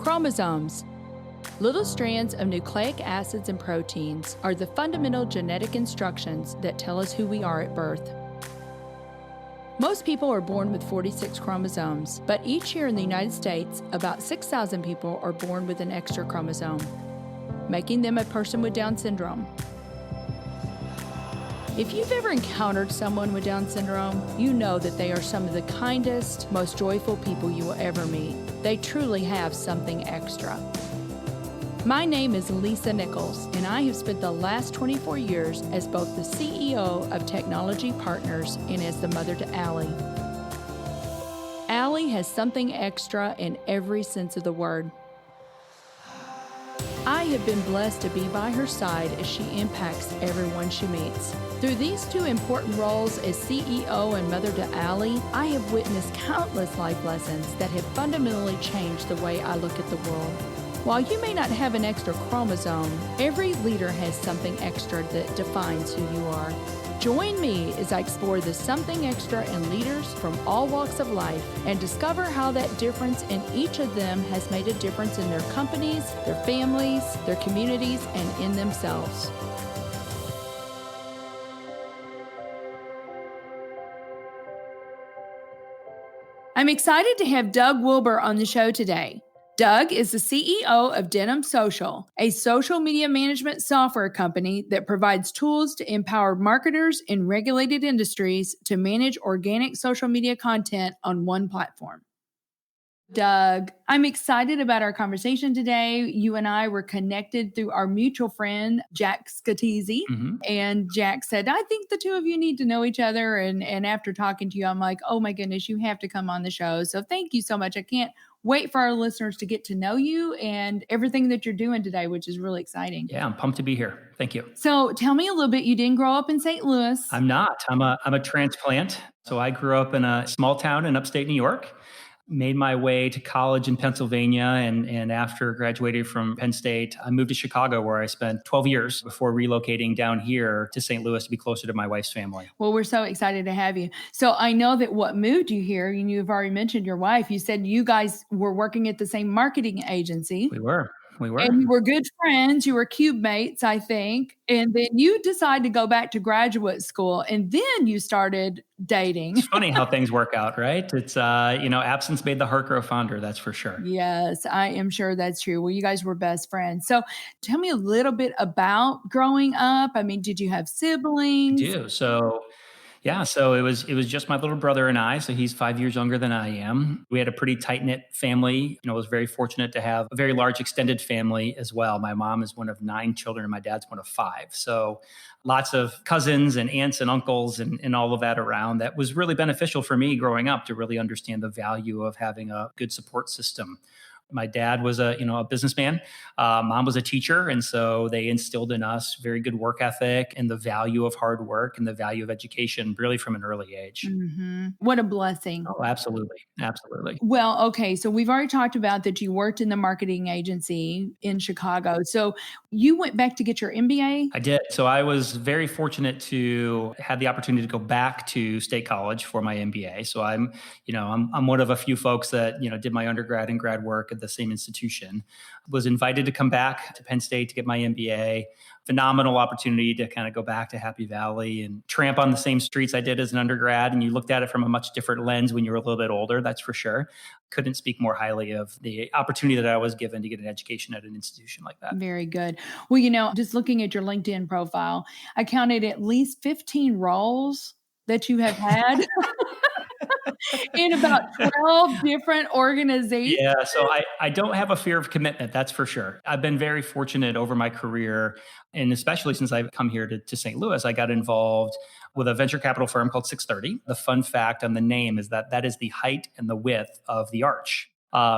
Chromosomes. Little strands of nucleic acids and proteins are the fundamental genetic instructions that tell us who we are at birth. Most people are born with 46 chromosomes, but each year in the United States, about 6,000 people are born with an extra chromosome, making them a person with Down syndrome. If you've ever encountered someone with Down syndrome, you know that they are some of the kindest, most joyful people you will ever meet. They truly have something extra. My name is Lisa Nichols, and I have spent the last 24 years as both the CEO of Technology Partners and as the mother to Allie. Allie has something extra in every sense of the word. I have been blessed to be by her side as she impacts everyone she meets. Through these two important roles as CEO and mother to Allie, I have witnessed countless life lessons that have fundamentally changed the way I look at the world. While you may not have an extra chromosome, every leader has something extra that defines who you are. Join me as I explore the something extra in leaders from all walks of life and discover how that difference in each of them has made a difference in their companies, their families, their communities, and in themselves. I'm excited to have Doug Wilber on the show today. Doug is the CEO of DenimSocial, a social media management software company that provides tools to empower marketers in regulated industries to manage organic social media content on one platform. Doug, I'm excited about our conversation today. You and I were connected through our mutual friend, Jack Scatizzi. And Jack said, I think the two of you need to know each other. And after talking to you, I'm like, oh my goodness, you have to come on the show. So thank you so much. I can't wait for our listeners to get to know you and everything that you're doing today, which is really exciting. Yeah, I'm pumped to be here. Thank you. So tell me a little bit. You didn't grow up in St. Louis. I'm not. I'm a transplant. So I grew up in a small town in upstate New York, made my way to college in Pennsylvania. And after graduating from Penn State, I moved to Chicago, where I spent 12 years before relocating down here to St. Louis to be closer to my wife's family. Well, we're so excited to have you. So I know that what moved you here, and you've already mentioned your wife, you said you guys were working at the same marketing agency. We were. And you were good friends. You were cube mates, I think. And then you decided to go back to graduate school, and then you started dating. It's funny how things work out, right? It's, absence made the heart grow fonder, that's for sure. Yes, I am sure that's true. Well, you guys were best friends. So tell me a little bit about growing up. I mean, did you have siblings? I do. So it was just my little brother and I. So he's 5 years younger than I am. We had a pretty tight-knit family. I was very fortunate to have a very large extended family as well. My mom is one of 9 children and my dad's one of 5. So lots of cousins and aunts and uncles and all of that around. That was really beneficial for me growing up to really understand the value of having a good support system. My dad was a businessman. Mom was a teacher. And so they instilled in us very good work ethic and the value of hard work and the value of education really from an early age. Mm-hmm. What a blessing. Oh, absolutely. Absolutely. Well, okay. So we've already talked about that you worked in the marketing agency in Chicago. So you went back to get your MBA? I did. So I was very fortunate to have the opportunity to go back to State College for my MBA. So I'm one of a few folks that, did my undergrad and grad work at the same institution. Was invited to come back to Penn State to get my MBA. Phenomenal opportunity to kind of go back to Happy Valley and tramp on the same streets I did as an undergrad. And you looked at it from a much different lens when you were a little bit older, that's for sure. Couldn't speak more highly of the opportunity that I was given to get an education at an institution like that. Very good. Well, just looking at your LinkedIn profile, I counted at least 15 roles that you have had. In about 12 different organizations. Yeah, so I don't have a fear of commitment, that's for sure. I've been very fortunate over my career, and especially since I've come here to St. Louis, I got involved with a venture capital firm called 630. The fun fact on the name is that is the height and the width of the arch.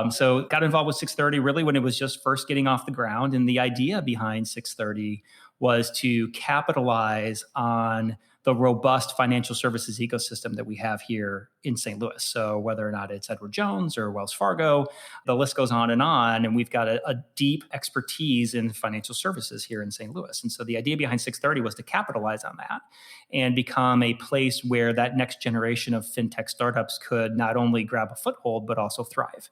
So got involved with 630 really when it was just first getting off the ground. And the idea behind 630 was to capitalize on the robust financial services ecosystem that we have here in St. Louis. So whether or not it's Edward Jones or Wells Fargo, the list goes on. And we've got a deep expertise in financial services here in St. Louis. And so the idea behind 630 was to capitalize on that and become a place where that next generation of fintech startups could not only grab a foothold, but also thrive.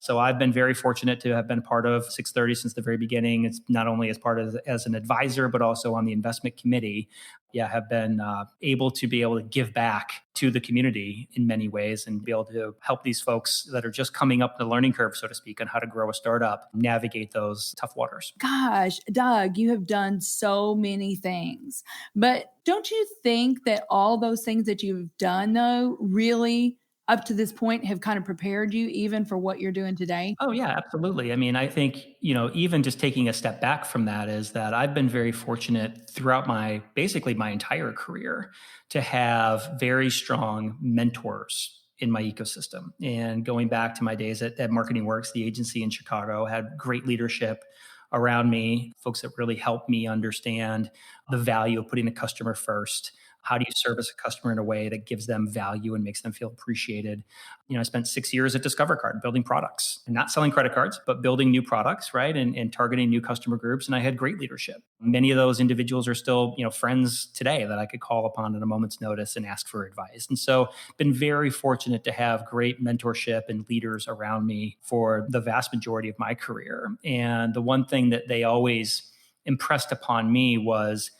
So I've been very fortunate to have been part of 630 since the very beginning. It's not only as part of as an advisor, but also on the investment committee. Yeah, have been able to give back to the community in many ways and be able to help these folks that are just coming up the learning curve, so to speak, on how to grow a startup, navigate those tough waters. Gosh, Doug, you have done so many things. But don't you think that all those things that you've done, though, really up to this point have kind of prepared you even for what you're doing today? Oh, yeah, absolutely. I mean, I think, even just taking a step back from that is that I've been very fortunate throughout basically my entire career to have very strong mentors in my ecosystem. And going back to my days at Marketing Works, the agency in Chicago, had great leadership around me, folks that really helped me understand the value of putting the customer first. How do you service a customer in a way that gives them value and makes them feel appreciated? I spent 6 years at Discover Card building products and not selling credit cards, but building new products, right? And targeting new customer groups. And I had great leadership. Many of those individuals are still, friends today that I could call upon at a moment's notice and ask for advice. And so been very fortunate to have great mentorship and leaders around me for the vast majority of my career. And the one thing that they always impressed upon me was,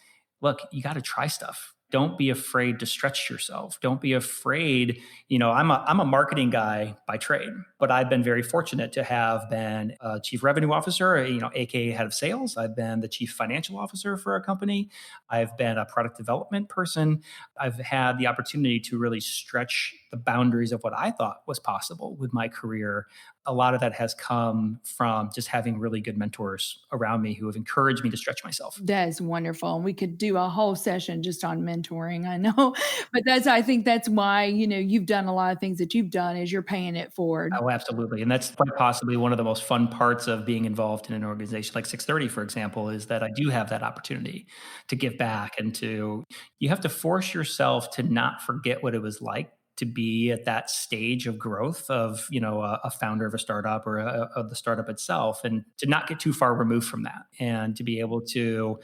look, you got to try stuff. Don't be afraid to stretch yourself. Don't be afraid. I'm a marketing guy by trade, but I've been very fortunate to have been a chief revenue officer, AKA head of sales. I've been the chief financial officer for a company. I've been a product development person. I've had the opportunity to really stretch the boundaries of what I thought was possible with my career. A lot of that has come from just having really good mentors around me who have encouraged me to stretch myself. That is wonderful. And we could do a whole session just on mentoring. I know, but I think that's why, you've done a lot of things that you've done is you're paying it forward. Oh, absolutely. And that's quite possibly one of the most fun parts of being involved in an organization like 630, for example, is that I do have that opportunity to give back and you have to force yourself to not forget what it was like to be at that stage of growth of a founder of a startup or of the startup itself, and to not get too far removed from that, and to be able to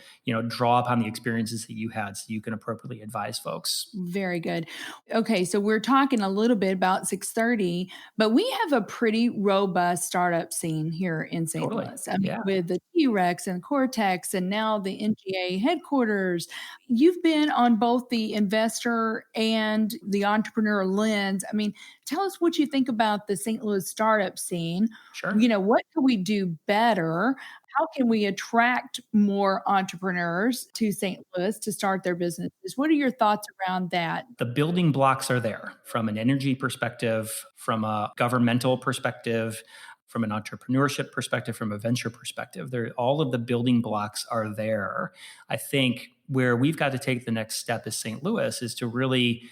draw upon the experiences that you had so you can appropriately advise folks. Very good. Okay, so we're talking a little bit about 630, but we have a pretty robust startup scene here in St. Totally. Louis. I mean, Yeah. with the T-Rex and Cortex and now the NGA headquarters, you've been on both the investor and the entrepreneur lens. I mean, tell us what you think about the St. Louis startup scene. Sure. What can we do better? How can we attract more entrepreneurs to St. Louis to start their businesses? What are your thoughts around that? The building blocks are there from an energy perspective, from a governmental perspective, from an entrepreneurship perspective, from a venture perspective. All of the building blocks are there. I think where we've got to take the next step as St. Louis is to really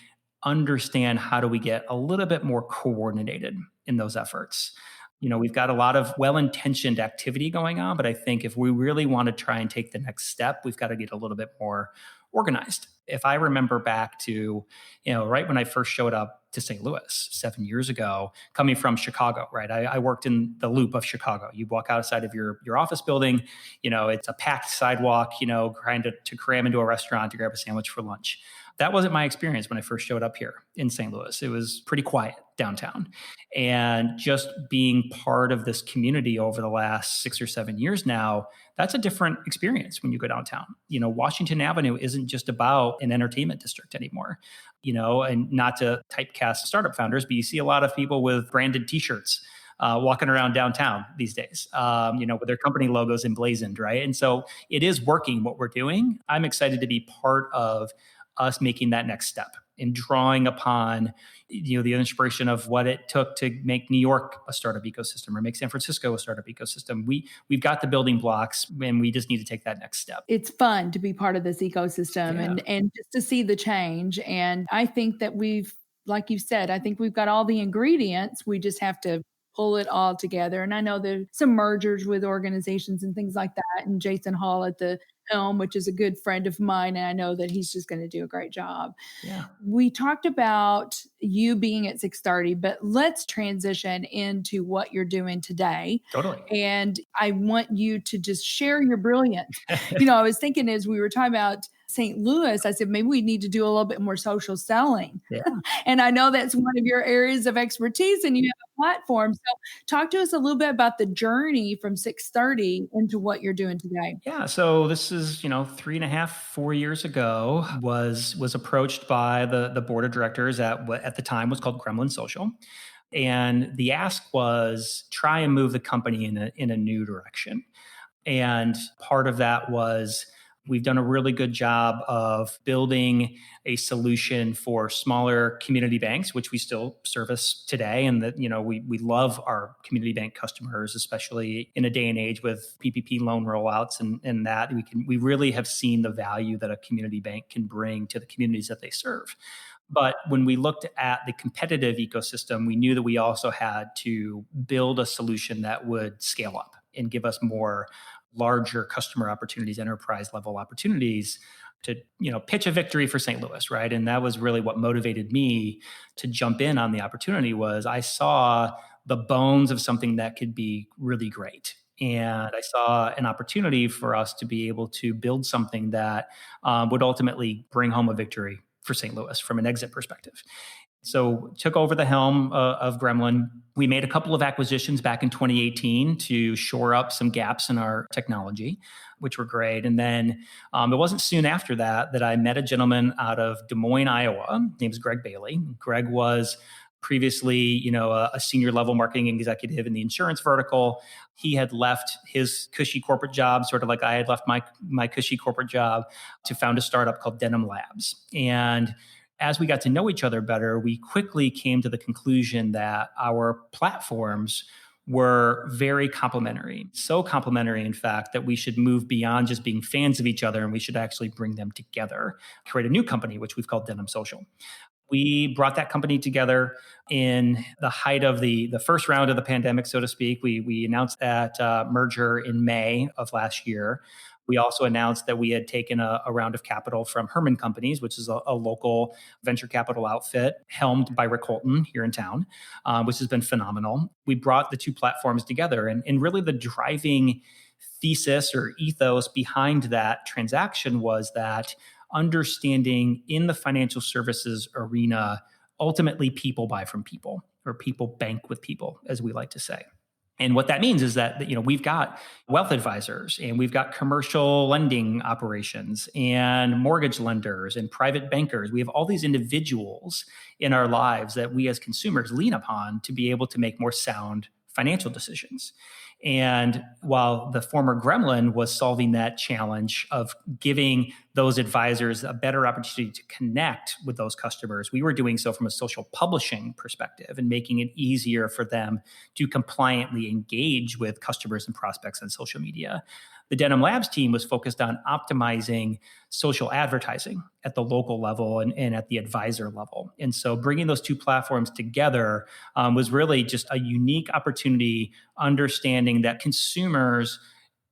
understand how do we get a little bit more coordinated in those efforts. We've got a lot of well-intentioned activity going on, but I think if we really want to try and take the next step, we've got to get a little bit more organized. If I remember back to, right when I first showed up to St. Louis 7 years ago, coming from Chicago, right? I worked in the loop of Chicago. You walk outside of your office building, it's a packed sidewalk, trying to cram into a restaurant to grab a sandwich for lunch. That wasn't my experience when I first showed up here in St. Louis. It was pretty quiet downtown. And just being part of this community over the last 6 or 7 years now, that's a different experience when you go downtown. Washington Avenue isn't just about an entertainment district anymore, and not to typecast startup founders, but you see a lot of people with branded t-shirts walking around downtown these days, with their company logos emblazoned, right? And so it is working what we're doing. I'm excited to be part of us making that next step and drawing upon the inspiration of what it took to make New York a startup ecosystem or make San Francisco a startup ecosystem. We've got the building blocks and we just need to take that next step. It's fun to be part of this ecosystem and just to see the change. And I think that like you said, I think we've got all the ingredients. We just have to pull it all together. And I know there's some mergers with organizations and things like that. And Jason Hall at the helm, which is a good friend of mine. And I know that he's just going to do a great job. Yeah. We talked about you being at 630, but let's transition into what you're doing today. Totally. And I want you to just share your brilliance. I was thinking as we were talking about St. Louis, I said, maybe we need to do a little bit more social selling. Yeah. And I know that's one of your areas of expertise, and you have a platform. So talk to us a little bit about the journey from 630 into what you're doing today. Yeah. So this is, 3.5, 4 years ago, was approached by the board of directors at what at the time was called DenimSocial. And the ask was try and move the company in a new direction. And part of that was we've done a really good job of building a solution for smaller community banks, which we still service today. And that, we love our community bank customers, especially in a day and age with PPP loan rollouts and that we really have seen the value that a community bank can bring to the communities that they serve. But when we looked at the competitive ecosystem, we knew that we also had to build a solution that would scale up and give us more larger customer opportunities, enterprise level opportunities to, pitch a victory for St. Louis, right? And that was really what motivated me to jump in on the opportunity was I saw the bones of something that could be really great. And I saw an opportunity for us to be able to build something that would ultimately bring home a victory for St. Louis from an exit perspective. So took over the helm of Gremlin. We made a couple of acquisitions back in 2018 to shore up some gaps in our technology, which were great. And then it wasn't soon after that I met a gentleman out of Des Moines, Iowa. His name is Greg Bailey. Greg was previously, a senior level marketing executive in the insurance vertical. He had left his cushy corporate job, sort of like I had left my cushy corporate job, to found a startup called Denim Labs. And as we got to know each other better, we quickly came to the conclusion that our platforms were very complementary. So complementary, in fact, that we should move beyond just being fans of each other and we should actually bring them together, create a new company, which we've called DenimSocial. We brought that company together in the height of the first round of the pandemic, so to speak. We announced that merger in May of last year. We also announced that we had taken a round of capital from Herman Companies, which is a local venture capital outfit helmed by Rick Holton here in town, which has been phenomenal. We brought the two platforms together, and really the driving thesis or ethos behind that transaction was that understanding in the financial services arena, ultimately people buy from people, or people bank with people, as we like to say. And what that means is that, we've got wealth advisors and we've got commercial lending operations and mortgage lenders and private bankers. We have all these individuals in our lives that we as consumers lean upon to be able to make more sound financial decisions. And while the former Gremlin was solving that challenge of giving those advisors a better opportunity to connect with those customers, we were doing so from a social publishing perspective and making it easier for them to compliantly engage with customers and prospects on social media. The Denim Labs team was focused on optimizing social advertising at the local level and at the advisor level. And so bringing those two platforms together was really just a unique opportunity, understanding that consumers,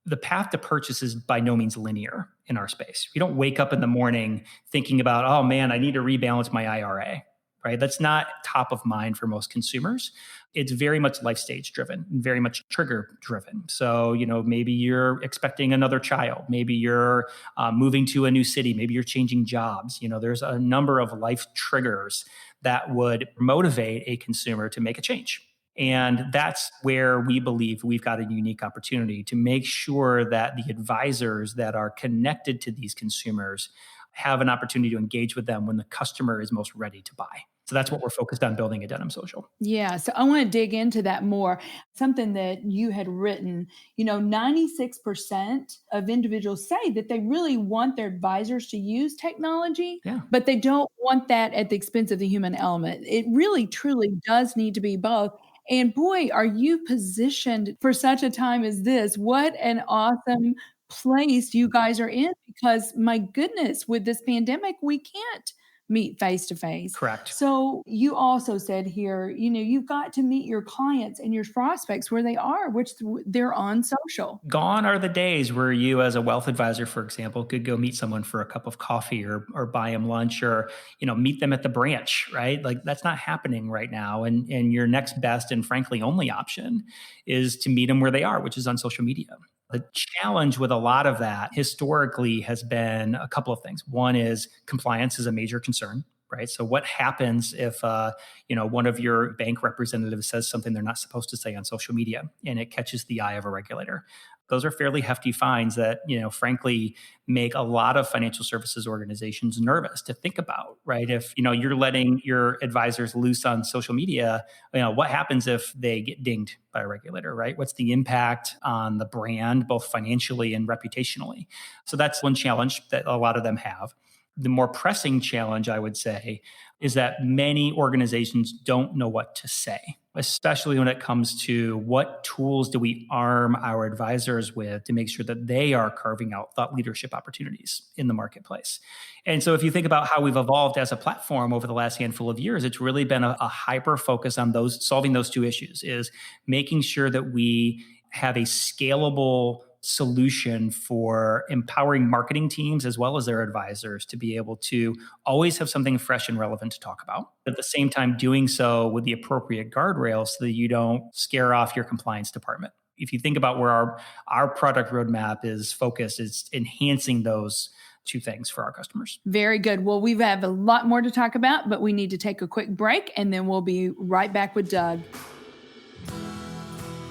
the path to purchase is by no means linear in our space. You don't wake up in the morning thinking about, oh man, I need to rebalance my IRA, right? That's not top of mind for most consumers. It's very much life stage driven, very much trigger driven. So, maybe you're expecting another child, maybe you're moving to a new city, maybe you're changing jobs. There's a number of life triggers that would motivate a consumer to make a change. And that's where we believe we've got a unique opportunity to make sure that the advisors that are connected to these consumers have an opportunity to engage with them when the customer is most ready to buy. So that's what we're focused on building at DenimSocial. Yeah. So I want to dig into that more. Something that you had written, 96% of individuals say that they really want their advisors to use technology, but they don't want that at the expense of the human element. It really, truly does need to be both. And boy, are you positioned for such a time as this. What an awesome place you guys are in, because my goodness, with this pandemic, we can't meet face to face. Correct. So you also said here, you've got to meet your clients and your prospects where they are, which they're on social. Gone are the days where you, as a wealth advisor, for example, could go meet someone for a cup of coffee or buy them lunch or, meet them at the branch, right? Like that's not happening right now. And your next best and frankly only option is to meet them where they are, which is on social media. The challenge with a lot of that historically has been a couple of things. One is compliance is a major concern, right? So what happens if one of your bank representatives says something they're not supposed to say on social media and it catches the eye of a regulator? Those are fairly hefty fines that, frankly, make a lot of financial services organizations nervous to think about, right? If, you're letting your advisors loose on social media, what happens if they get dinged by a regulator, right? What's the impact on the brand, both financially and reputationally? So that's one challenge that a lot of them have. The more pressing challenge, I would say, is that many organizations don't know what to say, especially when it comes to what tools do we arm our advisors with to make sure that they are carving out thought leadership opportunities in the marketplace. And so if you think about how we've evolved as a platform over the last handful of years, it's really been a hyper focus on solving those two issues, is making sure that we have a scalable solution for empowering marketing teams as well as their advisors to be able to always have something fresh and relevant to talk about. At the same time, doing so with the appropriate guardrails so that you don't scare off your compliance department. If you think about where our product roadmap is focused, it's enhancing those two things for our customers. Very good. Well, we have a lot more to talk about, but we need to take a quick break and then we'll be right back with Doug.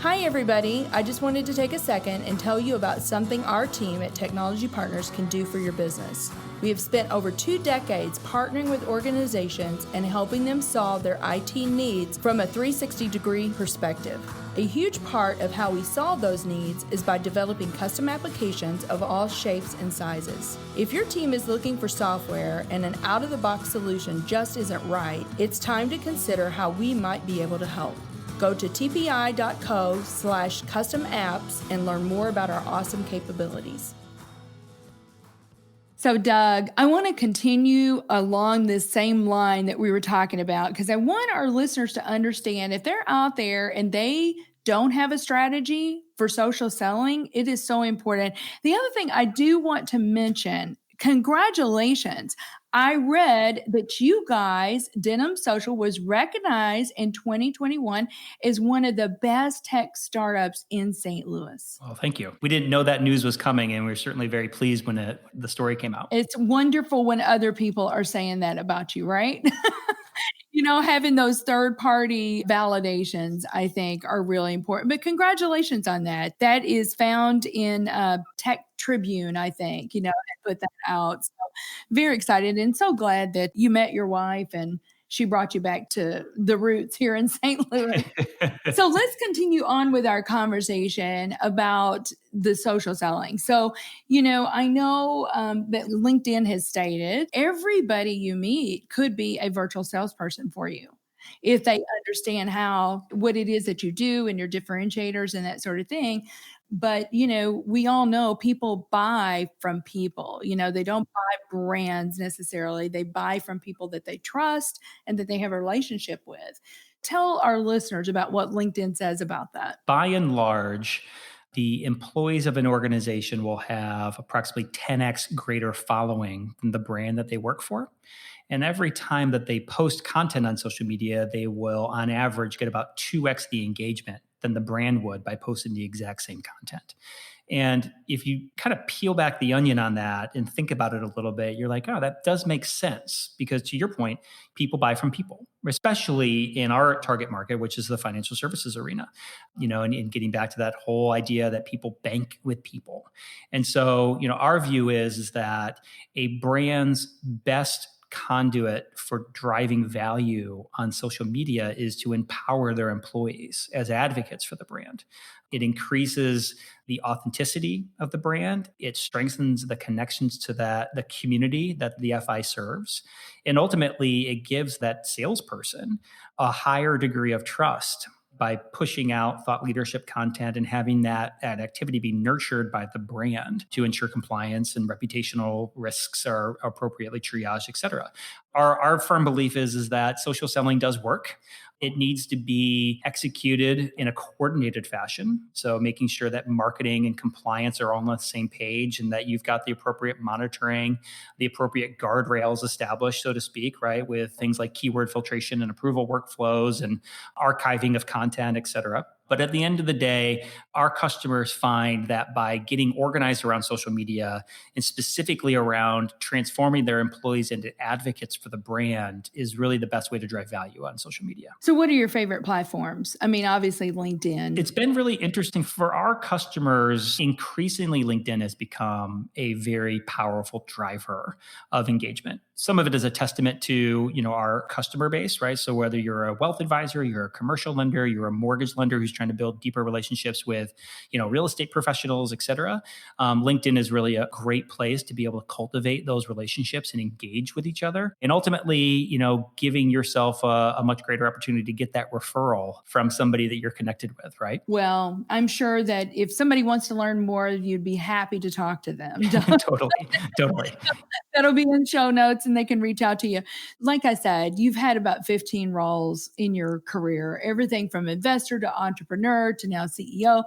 Hi, everybody. I just wanted to take a second and tell you about something our team at Technology Partners can do for your business. We have spent over 2 decades partnering with organizations and helping them solve their IT needs from a 360-degree perspective. A huge part of how we solve those needs is by developing custom applications of all shapes and sizes. If your team is looking for software and an out-of-the-box solution just isn't right, it's time to consider how we might be able to help. Go to tpi.co/custom apps and learn more about our awesome capabilities. So, Doug, I want to continue along this same line that we were talking about because I want our listeners to understand if they're out there and they don't have a strategy for social selling, it is so important. The other thing I do want to mention, congratulations. I read that you guys, DenimSocial, was recognized in 2021 as one of the best tech startups in St. Louis. Well, thank you. We didn't know that news was coming, and we were certainly very pleased when the story came out. It's wonderful when other people are saying that about you, right? Having those third-party validations, I think, are really important. But congratulations on that. That is found in Tech Tribune, I think, and put that out. So very excited and so glad that you met your wife and she brought you back to the roots here in St. Louis. So let's continue on with our conversation about the social selling. So, I know that LinkedIn has stated everybody you meet could be a virtual salesperson for you if they understand what it is that you do and your differentiators and that sort of thing. But, we all know people buy from people. They don't buy brands necessarily. They buy from people that they trust and that they have a relationship with. Tell our listeners about what LinkedIn says about that. By and large, the employees of an organization will have approximately 10x greater following than the brand that they work for. And every time that they post content on social media, they will, on average, get about 2x the engagement than the brand would by posting the exact same content. And if you kind of peel back the onion on that and think about it a little bit, you're like, oh, that does make sense. Because to your point, people buy from people, especially in our target market, which is the financial services arena, and getting back to that whole idea that people bank with people. And so, our view is that a brand's best conduit for driving value on social media is to empower their employees as advocates for the brand. It increases the authenticity of the brand. It strengthens the connections to the community that the FI serves. And ultimately, it gives that salesperson a higher degree of trust by pushing out thought leadership content and having that activity be nurtured by the brand to ensure compliance and reputational risks are appropriately triaged, et cetera. Our firm belief is that social selling does work. It needs to be executed in a coordinated fashion. So making sure that marketing and compliance are all on the same page and that you've got the appropriate monitoring, the appropriate guardrails established, so to speak, right? With things like keyword filtration and approval workflows and archiving of content, et cetera. But at the end of the day, our customers find that by getting organized around social media and specifically around transforming their employees into advocates for the brand is really the best way to drive value on social media. So what are your favorite platforms? I mean, obviously LinkedIn. It's been really interesting for our customers. Increasingly, LinkedIn has become a very powerful driver of engagement. Some of it is a testament to, our customer base, right? So whether you're a wealth advisor, you're a commercial lender, you're a mortgage lender who's trying to build deeper relationships with, real estate professionals, et cetera. LinkedIn is really a great place to be able to cultivate those relationships and engage with each other. And ultimately, giving yourself a much greater opportunity to get that referral from somebody that you're connected with, right? Well, I'm sure that if somebody wants to learn more, you'd be happy to talk to them. Totally. That'll be in show notes and they can reach out to you. Like I said, you've had about 15 roles in your career, everything from investor to entrepreneur to now CEO.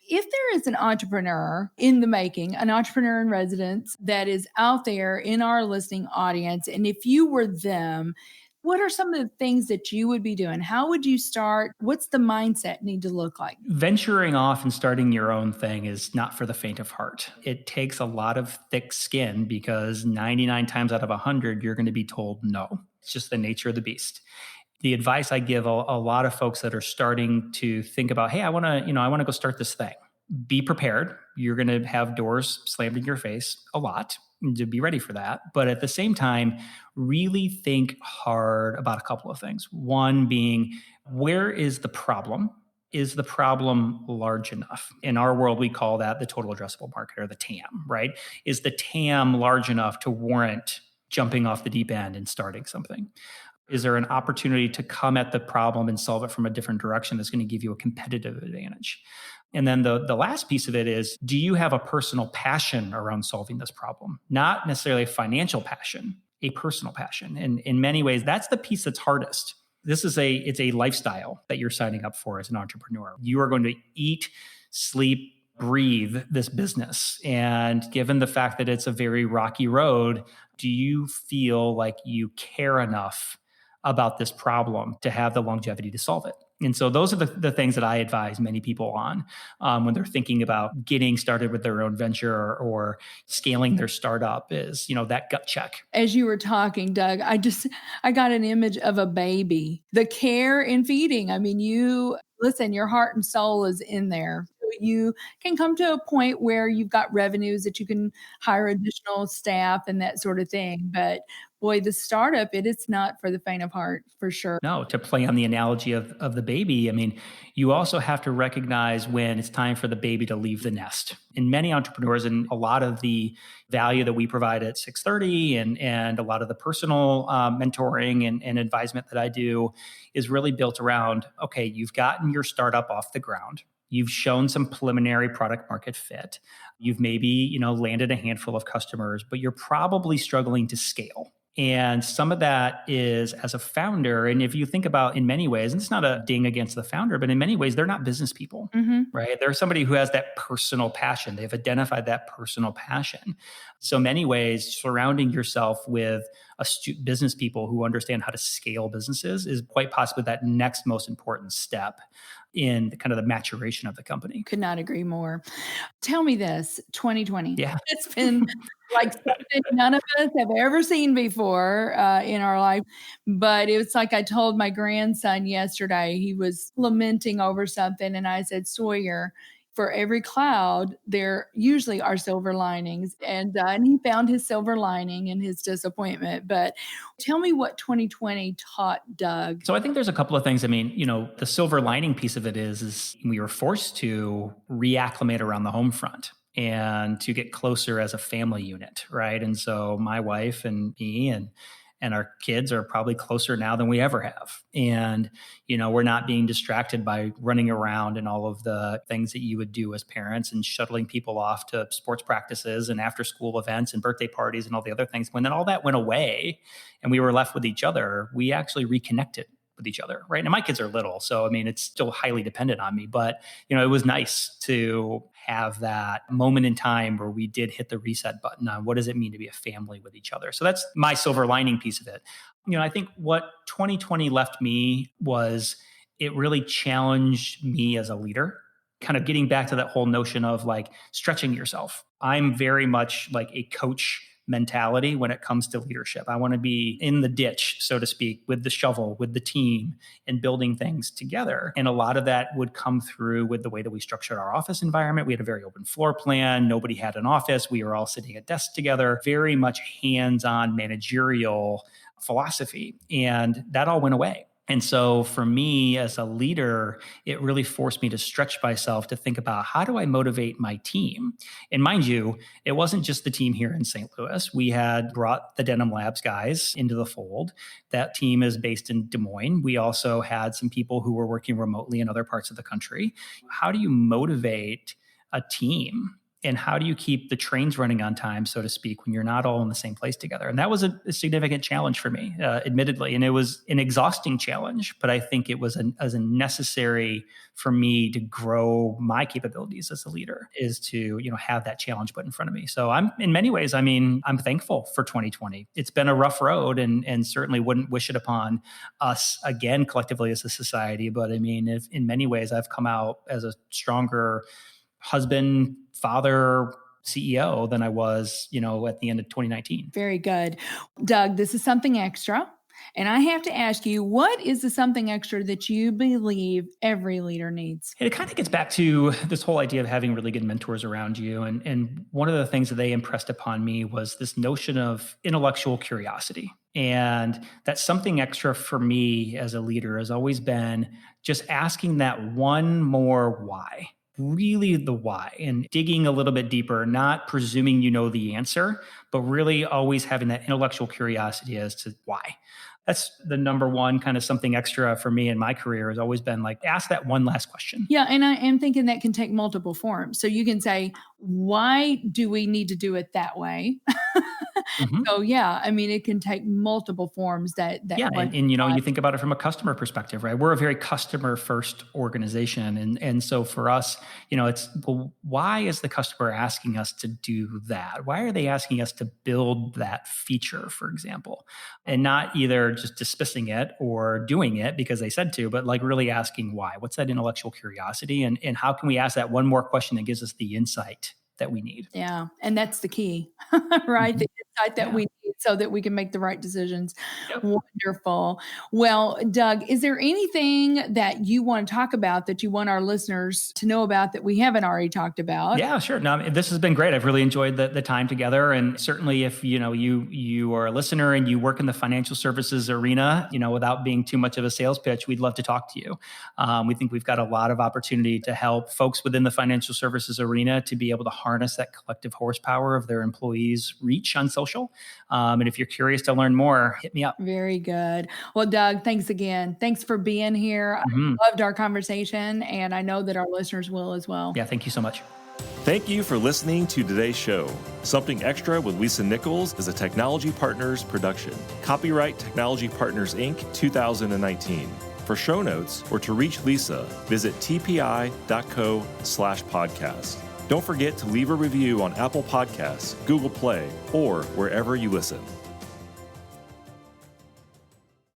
If there is an entrepreneur in the making, an entrepreneur in residence that is out there in our listening audience, and if you were them, what are some of the things that you would be doing? How would you start? What's the mindset need to look like? Venturing off and starting your own thing is not for the faint of heart. It takes a lot of thick skin because 99 times out of 100, you're going to be told no. It's just the nature of the beast. The advice I give a lot of folks that are starting to think about, hey, I want to go start this thing. Be prepared. You're going to have doors slammed in your face a lot. To be ready for that. But at the same time, really think hard about a couple of things. One being, where is the problem? Is the problem large enough? In our world, we call that the total addressable market or the TAM, right? Is the TAM large enough to warrant jumping off the deep end and starting something? Is there an opportunity to come at the problem and solve it from a different direction that's going to give you a competitive advantage? And then the last piece of it is, do you have a personal passion around solving this problem? Not necessarily a financial passion, a personal passion. And in many ways, that's the piece that's hardest. It's a lifestyle that you're signing up for as an entrepreneur. You are going to eat, sleep, breathe this business. And given the fact that it's a very rocky road, do you feel like you care enough about this problem to have the longevity to solve it? And so those are the things that I advise many people on when they're thinking about getting started with their own venture or scaling their startup is, that gut check. As you were talking, Doug, I got an image of a baby, the care and feeding. I mean, listen, your heart and soul is in there. You can come to a point where you've got revenues that you can hire additional staff and that sort of thing. But boy, the startup, it is not for the faint of heart, for sure. No, to play on the analogy of the baby, I mean, you also have to recognize when it's time for the baby to leave the nest. And many entrepreneurs, and a lot of the value that we provide at 630 and a lot of the personal mentoring and advisement that I do is really built around, okay, you've gotten your startup off the ground. You've shown some preliminary product market fit. You've maybe, landed a handful of customers, but you're probably struggling to scale. And some of that is as a founder. And if you think about in many ways, and it's not a ding against the founder, but in many ways, they're not business people, right? They're somebody who has that personal passion. They've identified that personal passion. So many ways, surrounding yourself with astute business people who understand how to scale businesses is quite possibly that next most important step in kind of the maturation of the company. Could not agree more. Tell me this, 2020. Yeah. It's been like something none of us have ever seen before in our life. But it was like I told my grandson yesterday, he was lamenting over something. And I said, Sawyer, for every cloud, there usually are silver linings. And he found his silver lining in his disappointment. But tell me what 2020 taught Doug. So I think there's a couple of things. I mean, the silver lining piece of it is we were forced to reacclimate around the home front and to get closer as a family unit, right? And so my wife and me and our kids are probably closer now than we ever have. And, we're not being distracted by running around and all of the things that you would do as parents and shuttling people off to sports practices and after school events and birthday parties and all the other things. When then all that went away and we were left with each other, we actually reconnected with each other, right? And my kids are little, so I mean, it's still highly dependent on me, but it was nice to have that moment in time where we did hit the reset button on what does it mean to be a family with each other. So that's my silver lining piece of it. I think what 2020 left me was it really challenged me as a leader, kind of getting back to that whole notion of like stretching yourself. I'm very much like a coach mentality when it comes to leadership. I want to be in the ditch, so to speak, with the shovel, with the team, and building things together. And a lot of that would come through with the way that we structured our office environment. We had a very open floor plan. Nobody had an office. We were all sitting at desks together, very much hands-on managerial philosophy. And that all went away. And so for me as a leader, it really forced me to stretch myself to think about how do I motivate my team? And mind you, it wasn't just the team here in St. Louis. We had brought the Denim Labs guys into the fold. That team is based in Des Moines. We also had some people who were working remotely in other parts of the country. How do you motivate a team? And how do you keep the trains running on time, so to speak, when you're not all in the same place together? And that was a significant challenge for me, admittedly. And it was an exhausting challenge, but I think it was as a necessary for me to grow my capabilities as a leader is to, have that challenge put in front of me. So I'm in many ways, I'm thankful for 2020. It's been a rough road and certainly wouldn't wish it upon us again collectively as a society. But if in many ways I've come out as a stronger husband, father, CEO than I was, at the end of 2019. Very good. Doug, this is something extra. And I have to ask you, what is the something extra that you believe every leader needs? It kind of gets back to this whole idea of having really good mentors around you. And one of the things that they impressed upon me was this notion of intellectual curiosity. And that's something extra for me as a leader has always been just asking that one more why. Really the why and digging a little bit deeper, not presuming you know the answer, but really always having that intellectual curiosity as to why. That's the number one kind of something extra for me in my career has always been like, ask that one last question. Yeah. And I am thinking that can take multiple forms. So you can say, why do we need to do it that way? Mm-hmm. So yeah, it can take multiple forms that yeah, and you think about it from a customer perspective, right? We're a very customer first organization. And so for us, it's, well, why is the customer asking us to do that? Why are they asking us to build that feature, for example? And not either just dismissing it or doing it because they said to, but like really asking why. What's that intellectual curiosity? And how can we ask that one more question that gives us the insight that we need? Yeah. And that's the key, right? Mm-hmm. The insight that we need so that we can make the right decisions. Yep. Wonderful. Well, Doug, is there anything that you want to talk about that you want our listeners to know about that we haven't already talked about? Yeah, sure. No, this has been great. I've really enjoyed the time together. And certainly if, you are a listener and you work in the financial services arena, without being too much of a sales pitch, we'd love to talk to you. We think we've got a lot of opportunity to help folks within the financial services arena to be able to harness that collective horsepower of their employees' reach on social. And if you're curious to learn more, hit me up. Very good. Well, Doug, thanks again. Thanks for being here. Mm-hmm. I loved our conversation, and I know that our listeners will as well. Yeah, thank you so much. Thank you for listening to today's show. Something Extra with Lisa Nichols is a Technology Partners production. Copyright Technology Partners, Inc., 2019. For show notes or to reach Lisa, visit tpi.co/podcast. Don't forget to leave a review on Apple Podcasts, Google Play, or wherever you listen.